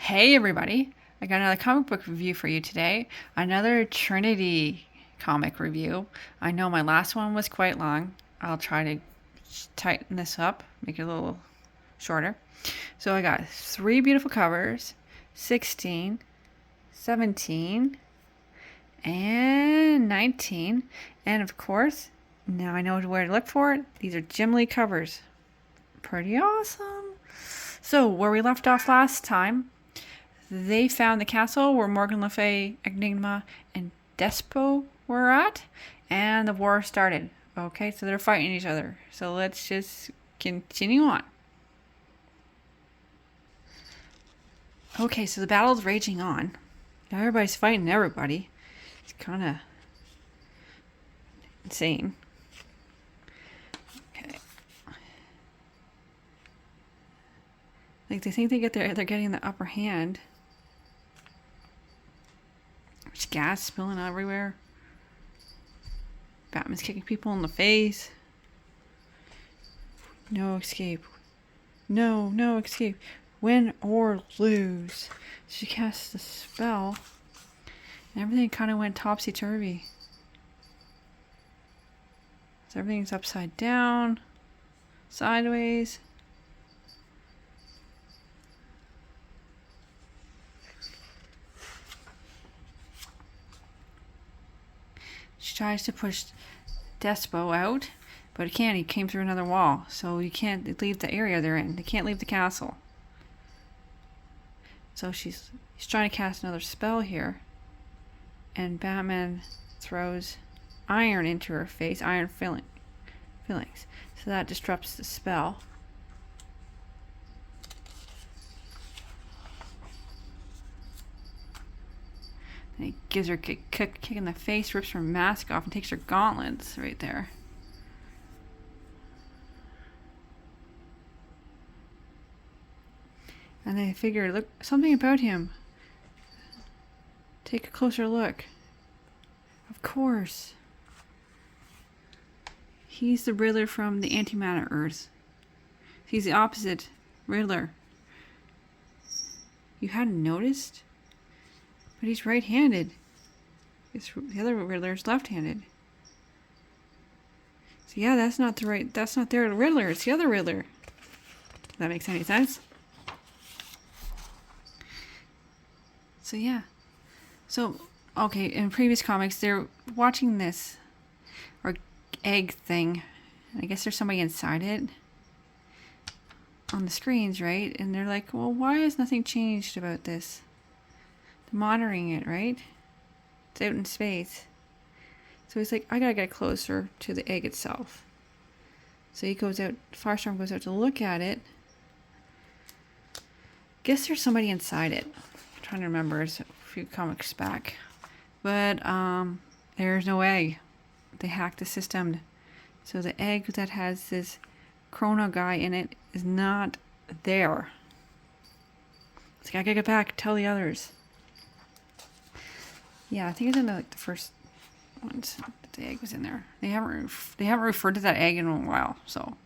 Hey everybody, I got another comic book review for you today. Another Trinity comic review. I know my last one was quite long. I'll try to tighten this up, make it a little shorter. So I got 3 beautiful covers, 16, 17, and 19. And of course, now I know where to look for it. These are Jim Lee covers. Pretty awesome. So where we left off last time, they found the castle where Morgan Le Fay, Enigma, and Despo were at, and the war started. Okay, so they're fighting each other. So let's just continue on. Okay, so the battle's raging on. Now everybody's fighting everybody. It's kind of insane. Okay. Like they think they're getting the upper hand. There's gas spilling everywhere. Batman's kicking people in the face. No escape. No escape. Win or lose. She casts the spell. And everything kind of went topsy-turvy. So everything's upside down. Sideways. She tries to push Despo out, but it can't. He came through another wall, so you can't leave the area they're in. They can't leave the castle. So he's trying to cast another spell here, and Batman throws iron into her face, iron fillings. So that disrupts the spell. And he gives her a kick in the face, rips her mask off, and takes her gauntlets right there. And they figure, look, something about him. Take a closer look. Of course. He's the Riddler from the Antimatter Earth. He's the opposite Riddler. You hadn't noticed? But he's right-handed. The other Riddler's left-handed. So yeah, that's not their Riddler, it's the other Riddler. If that makes any sense? So yeah. So, okay, in previous comics, they're watching this egg thing. I guess there's somebody inside it on the screens, right? And they're like, well, why has nothing changed about this? They're monitoring it, right? It's out in space. So he's like, I gotta get closer to the egg itself. So he goes out, Firestorm goes out to look at it. Guess there's somebody inside it. I'm trying to remember, it's a few comics back. But there's no egg. They hacked the system. So the egg that has this Chrono guy in it is not there. It's like, I gotta get back, tell the others. Yeah, I think it's in the first ones that the egg was in there. They haven't referred to that egg in a while, so.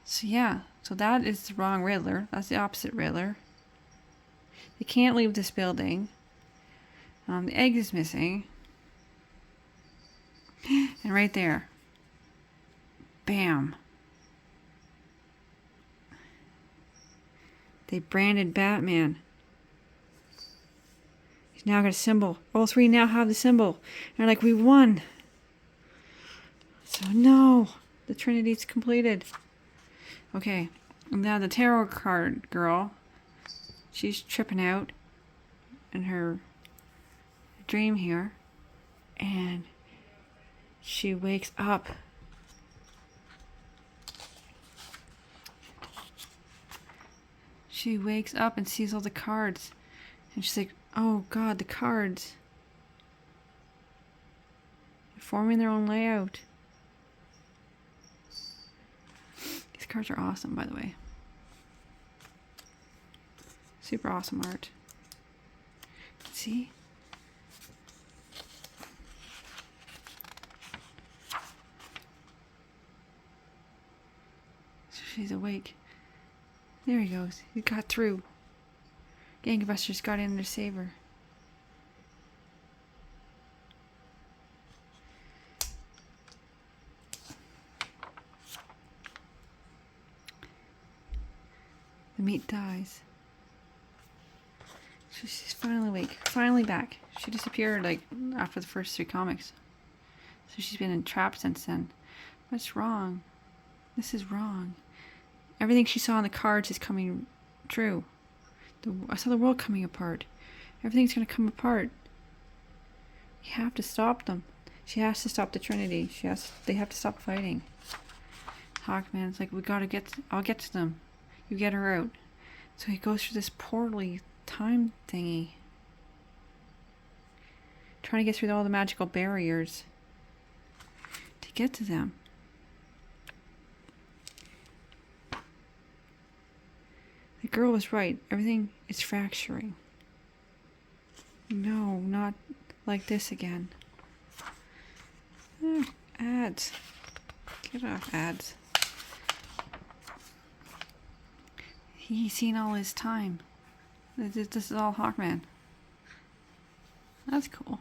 So yeah, so that is the wrong Riddler. That's the opposite Riddler. They can't leave this building. The egg is missing. And right there. Bam. They branded Batman. He's now got a symbol. All 3 now have the symbol. And they're like, we won. So no. The Trinity's completed. Okay. Now the tarot card girl. She's tripping out in her dream here. And she wakes up. She wakes up and sees all the cards. And she's like, oh God, the cards. They're forming their own layout. These cards are awesome, by the way. Super awesome art. See? So she's awake. There he goes. He got through. Gangbusters got in to save her. The meat dies. She's finally awake. Finally back. She disappeared like after the first 3 comics. So she's been entrapped since then. What's wrong? This is wrong. Everything she saw on the cards is coming true. I saw the world coming apart. Everything's going to come apart. You have to stop them. She has to stop the Trinity. They have to stop fighting. Hawkman's like, I'll get to them. You get her out. So he goes through this portally time thingy. Trying to get through all the magical barriers to get to them. The girl was right. Everything is fracturing. No, not like this again. Ads. Get off ads. He's seen all his time. This is all Hawkman. That's cool.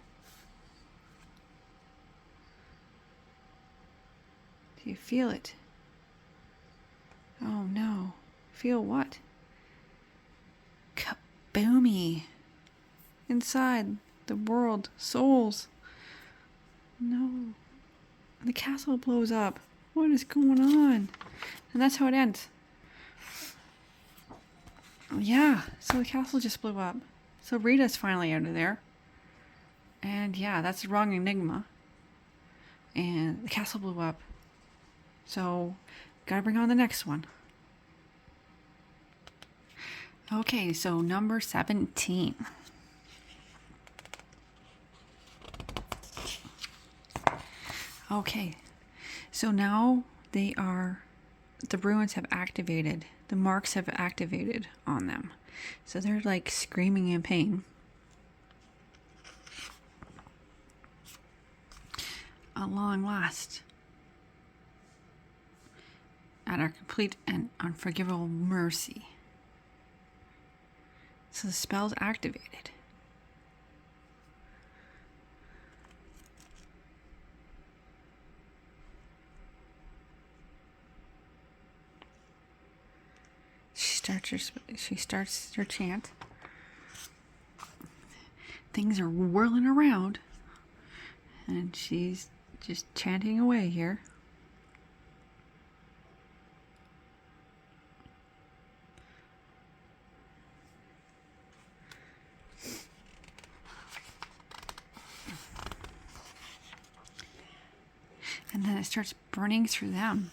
Do you feel it? Oh no. Feel what? Kaboomy. Inside the world. Souls. No. The castle blows up. What is going on? And that's how it ends. Yeah, so the castle just blew up. So Rita's finally out of there. And yeah, that's the wrong Enigma. And the castle blew up. So, gotta bring on the next one. Okay, so number 17. Okay, so now the ruins have activated. The marks have activated on them. So they're like screaming in pain. At long last. At our complete and unforgivable mercy. So the spell's activated. She starts her chant. Things are whirling around. And she's just chanting away here. And then it starts burning through them.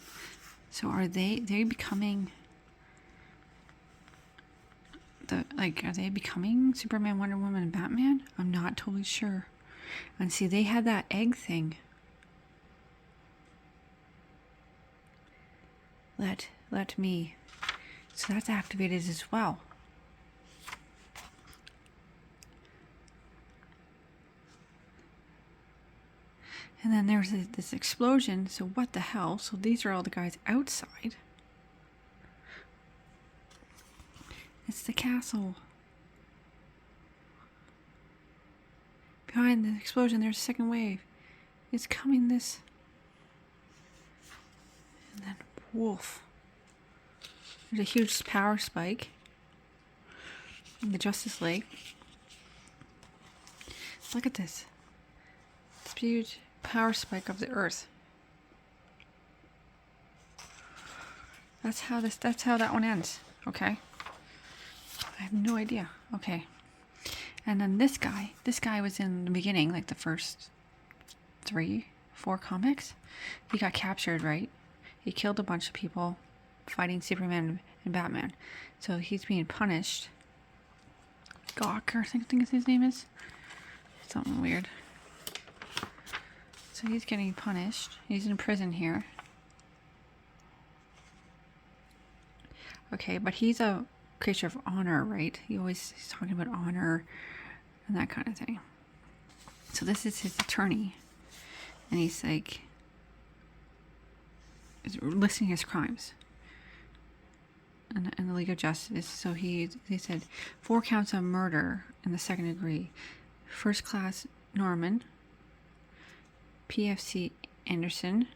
So are they becoming are they becoming Superman, Wonder Woman, and Batman? I'm not totally sure. And see, they had that egg thing. Let me. So that's activated as well. And then there's this explosion. So what the hell? So these are all the guys outside. It's the castle. Behind the explosion, there's a second wave. It's coming this. And then, woof. There's a huge power spike in the Justice League. Look at this. This huge power spike of the Earth. That's how that one ends. Okay. I have no idea. Okay. And then this guy was in the beginning, like the first 3, 4 comics. He got captured, right? He killed a bunch of people fighting Superman and Batman. So he's being punished. Gawker, I think his name is. Something weird. So he's getting punished. He's in prison here. Okay, but he's a creature of honor, right? He's talking about honor and that kind of thing. So this is his attorney, and he's like listing his crimes. in the League of Justice. So he said 4 counts of murder in the second degree. First class Norman, PFC Anderson,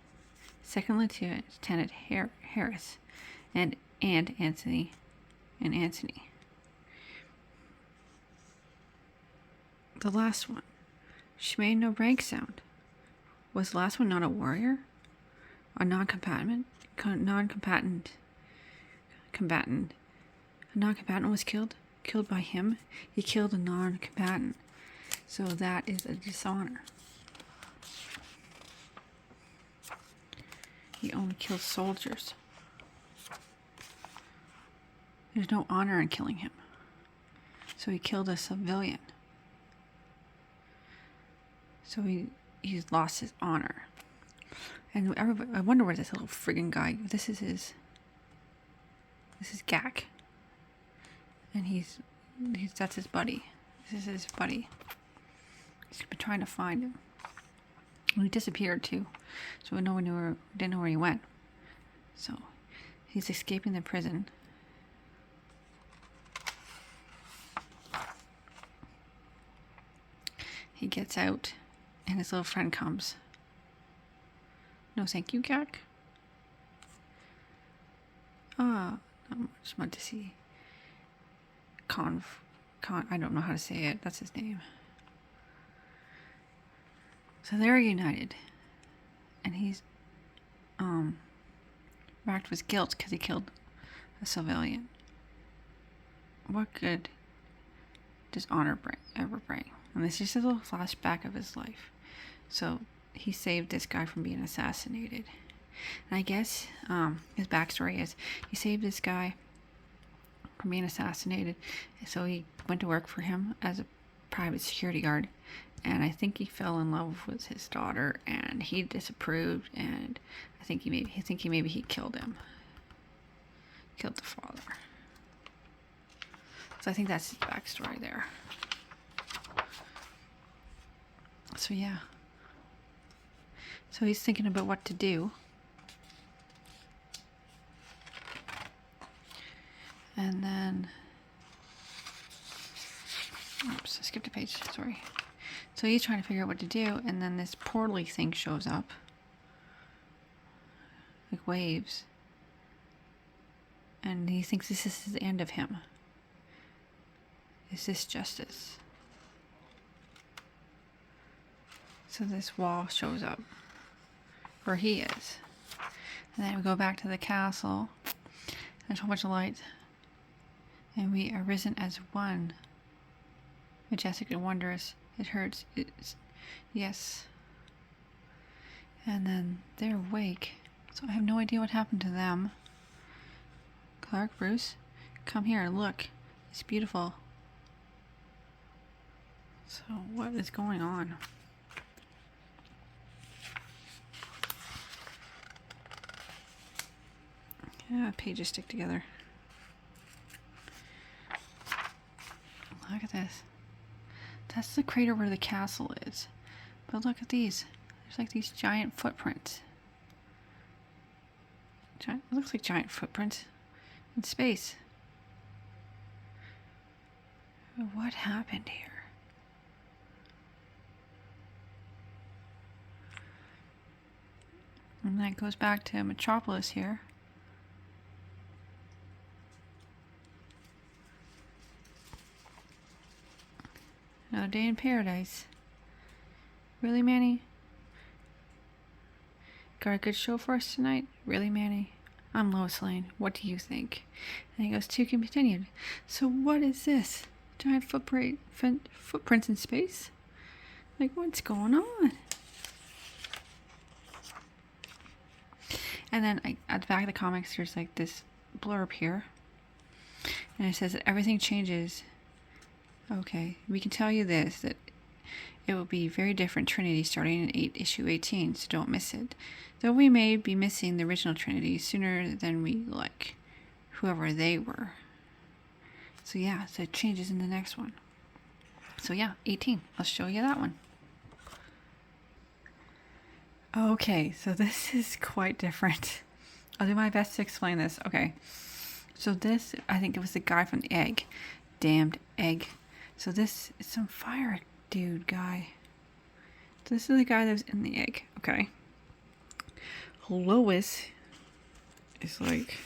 second lieutenant Harris, and Anthony. The last one, she made no rank sound. Was the last one not a warrior? A non-combatant? A non-combatant was killed by him. He killed a non-combatant. So that is a dishonor. He only kills soldiers. There's no honor in killing him. So he killed a civilian. So he's lost his honor. And everybody, I wonder where this little friggin' guy, this is Gak. And that's his buddy. This is his buddy. He's been trying to find him. And he disappeared too. So no one didn't know where he went. So he's escaping the prison. He gets out and his little friend comes. No thank you, Gak. I just want to see I don't know how to say it. That's his name. So they're united. And he's racked with guilt because he killed a civilian. What good does honor ever bring? And this is just a little flashback of his life. So he saved this guy from being assassinated. And I guess his backstory is he saved this guy from being assassinated. So he went to work for him as a private security guard. And I think he fell in love with his daughter, and he disapproved. And I think he killed him. Killed the father. So I think that's his backstory there. So yeah. So he's thinking about what to do. And then, oops, I skipped a page, sorry. So he's trying to figure out what to do, and then this portally thing shows up. Like waves. And he thinks this is the end of him. Is this justice? So this wall shows up where he is. And then we go back to the castle. There's a whole bunch of light. And we are risen as one. Majestic and wondrous. It hurts. Yes. And then they're awake. So I have no idea what happened to them. Clark, Bruce, come here and look. It's beautiful. So what is going on? Yeah, pages stick together. Look at this. That's the crater where the castle is. But look at these. There's like these giant footprints. It looks like giant footprints in space. What happened here? And that goes back to Metropolis here. Another day in paradise. Really, Manny? Got a good show for us tonight? Really, Manny? I'm Lois Lane. What do you think? And he goes, to continued. So what is this? Giant footprints in space? Like, what's going on? And then at the back of the comics, there's like this blurb here. And it says that everything changes. Okay, we can tell you this, that it will be very different Trinity starting in issue 18, so don't miss it. Though we may be missing the original Trinity sooner than we like, whoever they were. So yeah, so it changes in the next one. So yeah, 18. I'll show you that one. Okay, so this is quite different. I'll do my best to explain this. Okay. So this, I think it was the guy from the egg. Damned egg. So this is some fire dude guy. This is the guy that was in the egg. Okay. Lois is like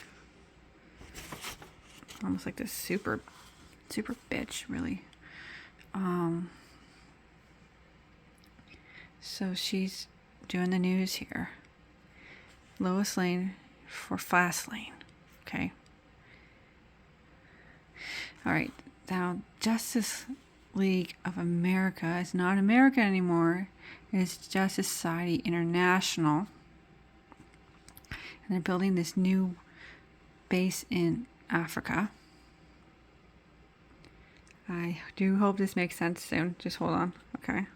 almost like this super bitch, really. So she's doing the news here. Lois Lane for Fast Lane. Okay. All right. Now, Justice League of America is not America anymore. It's Justice Society International. And they're building this new base in Africa. I do hope this makes sense soon. Just hold on. Okay.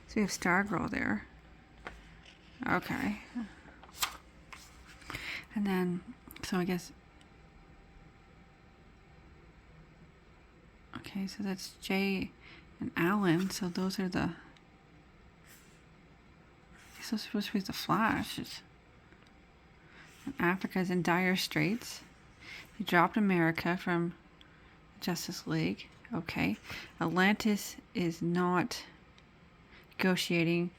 So we have Stargirl there. Okay. And then, so I guess... Okay, so that's Jay and Alan. So those are the... This is supposed to be the Flash. And Africa's in dire straits. He dropped America from Justice League. Okay. Atlantis is not negotiating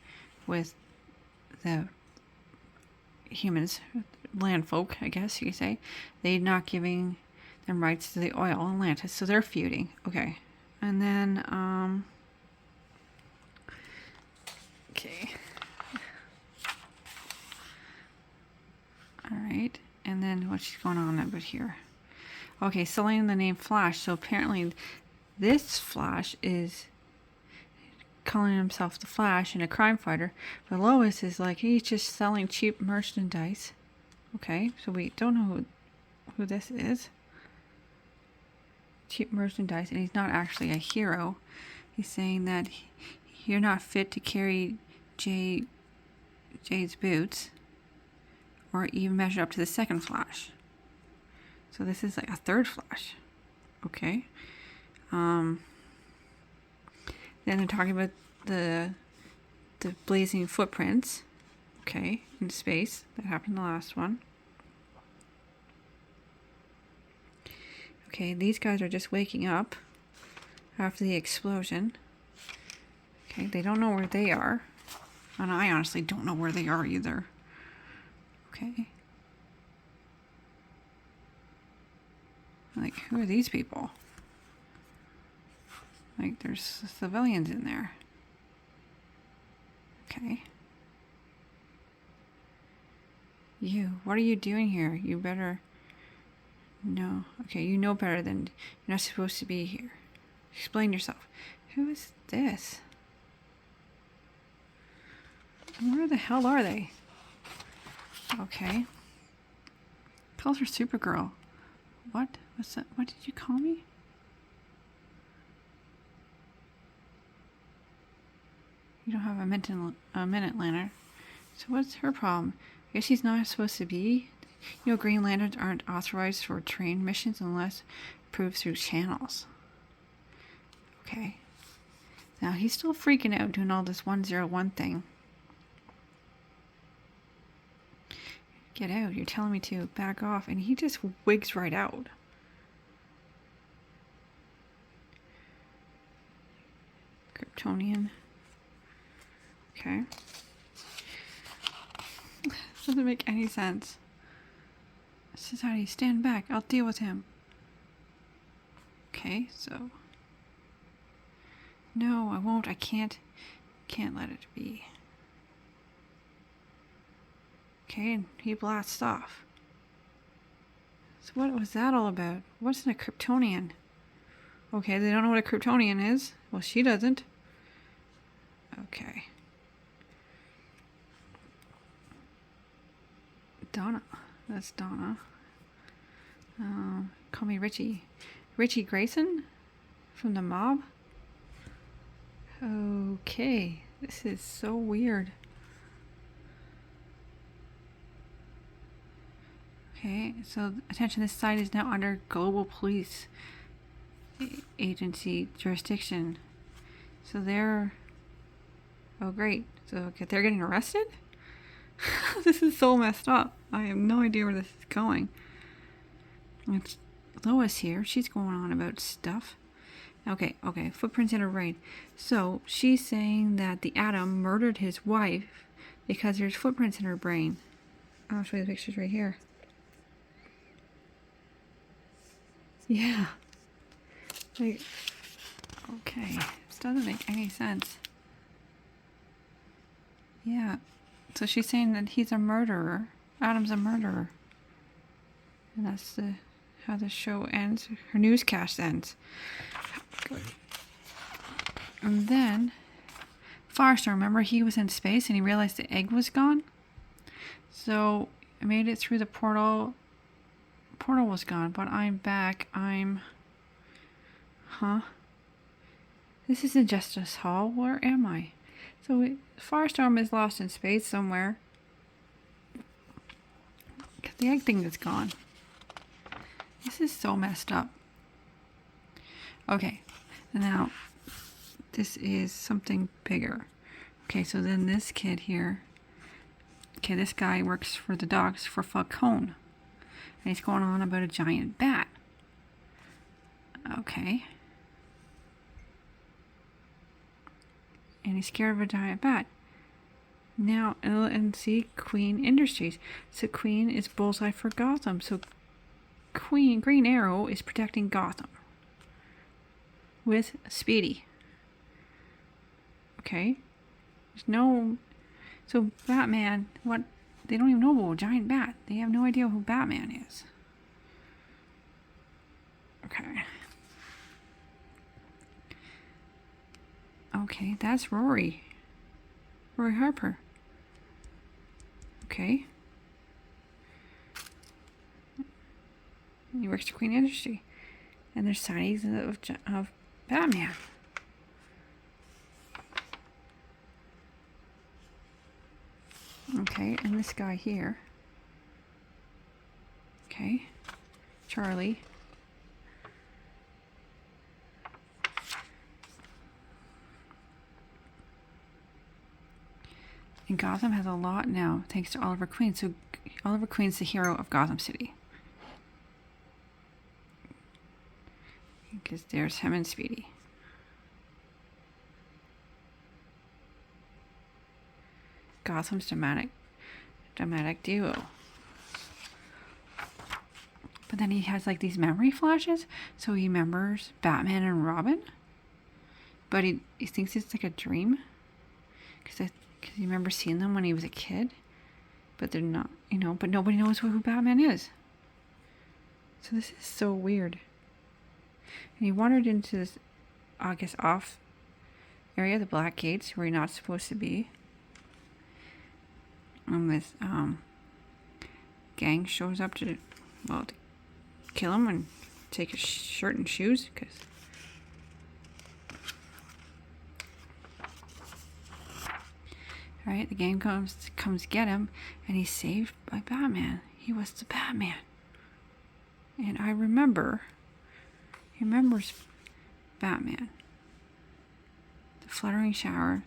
with the humans, land folk, I guess you could say. They're not giving them rights to the oil in Atlantis, so they're feuding. Okay. And then, okay. Alright. And then what's going on over here? Okay, selling the name Flash. So apparently this Flash is calling himself the Flash and a crime fighter. But Lois is like, he's just selling cheap merchandise. Okay, so we don't know who this is. Cheap merchandise, and he's not actually a hero. He's saying that you're not fit to carry Jade's boots or even measure up to the second Flash. So this is like a third Flash. Okay. Then they're talking about the blazing footprints. Okay, in space. That happened in the last one. Okay, these guys are just waking up after the explosion. Okay, they don't know where they are. And I honestly don't know where they are either. Okay. Like, who are these people? Like, there's civilians in there. Okay. You, what are you doing here? You better... No. Okay, you know better than... You're not supposed to be here. Explain yourself. Who is this? And where the hell are they? Okay. Calls her Supergirl. What? What's that? What did you call me? You don't have a minute, Lantern. So what's her problem? I guess she's not supposed to be. You know, Green Lanterns aren't authorized for train missions unless approved through channels. Okay. Now he's still freaking out doing all this 101 thing. Get out. You're telling me to back off. And he just wigs right out. Kryptonian. Okay. Doesn't make any sense. Society, stand back. I'll deal with him. Okay, so... No, I won't. I can't let it be. Okay, and he blasts off. So what was that all about? What's a Kryptonian? Okay, they don't know what a Kryptonian is. Well, she doesn't. Okay. Donna. That's Donna. Call me Richie. Richie Grayson? From the mob? Okay. This is so weird. Okay, so attention, this site is now under global police agency jurisdiction. So they're... Oh, great. So they're getting arrested? This is so messed up. I have no idea where this is going. It's Lois here. She's going on about stuff. Okay. Footprints in her brain. So she's saying that the Atom murdered his wife because there's footprints in her brain. I'll show you the pictures right here. Yeah. Like, okay. This doesn't make any sense. Yeah. So she's saying that he's a murderer. Adam's a murderer. And that's how the show ends. Her newscast ends. Good. And then Firestorm, remember he was in space and he realized the egg was gone? So I made it through the portal. Portal was gone, but I'm back. This isn't Justice Hall. Where am I? So Firestorm is lost in space somewhere. Because the egg thing is gone. This is so messed up. Okay, now this is something bigger. Okay, so then this kid here. Okay, this guy works for the dogs for Falcone. And he's going on about a giant bat. Okay. And he's scared of a giant bat. Now, and see, Queen Industries. So Queen is bullseye for Gotham. So Green Arrow is protecting Gotham. With Speedy. Okay. There's no... So Batman, what... They don't even know about a giant bat. They have no idea who Batman is. Okay. Okay, that's Rory. Rory Harper. Okay. He works for Queen Industry. And there's sightings of Batman. Okay, and this guy here. Okay. Charlie. And Gotham has a lot now, thanks to Oliver Queen. So Oliver Queen's the hero of Gotham City. Because there's him and Speedy. Gotham's dramatic duo. But then he has like these memory flashes, so he remembers Batman and Robin. But he thinks it's like a dream, because he remembers seeing them when he was a kid. But they're not, but nobody knows who Batman is. So this is so weird. And he wandered into this, I guess, off area, the Black Gates, where you're not supposed to be. And this gang shows up to kill him and take his shirt and shoes. Alright, the gang comes get him, and he's saved by Batman. He was the Batman. And he remembers Batman. The fluttering shower.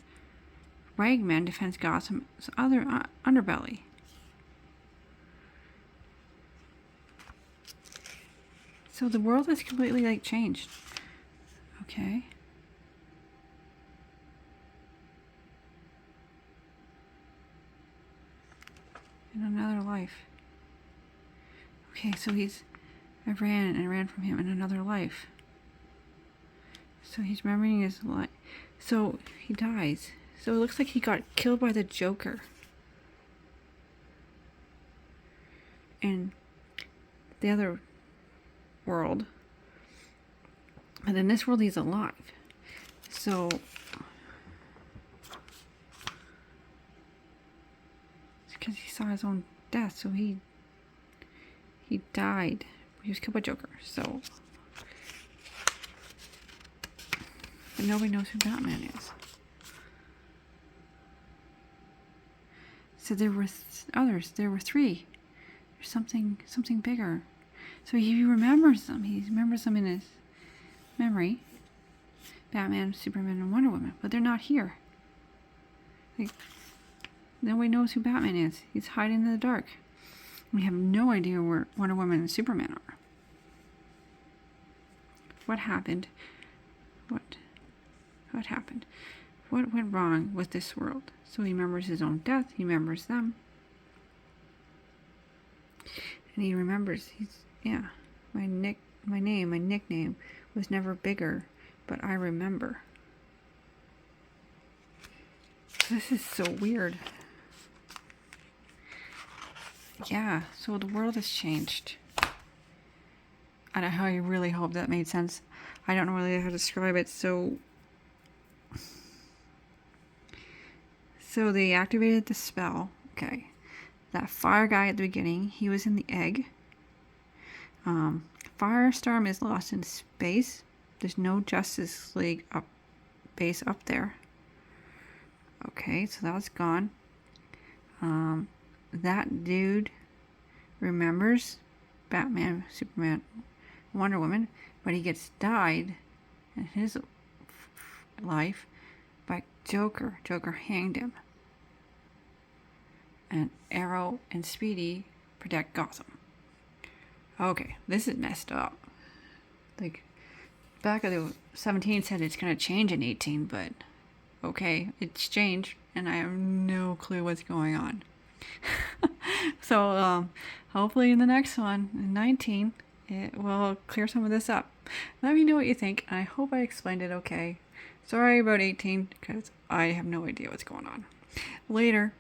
Ragman defends Gotham's other underbelly. So the world has completely changed. Okay. In another life. Okay, so I ran from him in another life. So he's remembering his life. So he dies. So it looks like he got killed by the Joker. In the other world. But in this world he's alive. So it's because he saw his own death. So he died. He was killed by Joker. So but nobody knows who Batman is. So there were others. There were three. There's something bigger. So he remembers them. He remembers them in his memory. Batman, Superman, and Wonder Woman. But they're not here. Nobody knows who Batman is. He's hiding in the dark. We have no idea where Wonder Woman and Superman are. What happened? What happened? What went wrong with this world? So he remembers his own death. He remembers them. And he remembers, my nickname was never bigger, but I remember. This is so weird. Yeah, so the world has changed. I really hope that made sense. I don't know really how to describe it. So they activated the spell. Okay. That fire guy at the beginning, he was in the egg. Firestorm is lost in space. There's no Justice League base up there. Okay, so that was gone. That dude remembers Batman, Superman, Wonder Woman, but he gets died in his life by Joker. Joker hanged him. And Arrow and Speedy protect Gotham. Okay, this is messed up. Like, back of the 17 said it's going to change in 18, but okay, it's changed, and I have no clue what's going on. So, hopefully in the next one, in 19, it will clear some of this up. Let me know what you think. I hope I explained it okay. Sorry about 18, because I have no idea what's going on. Later.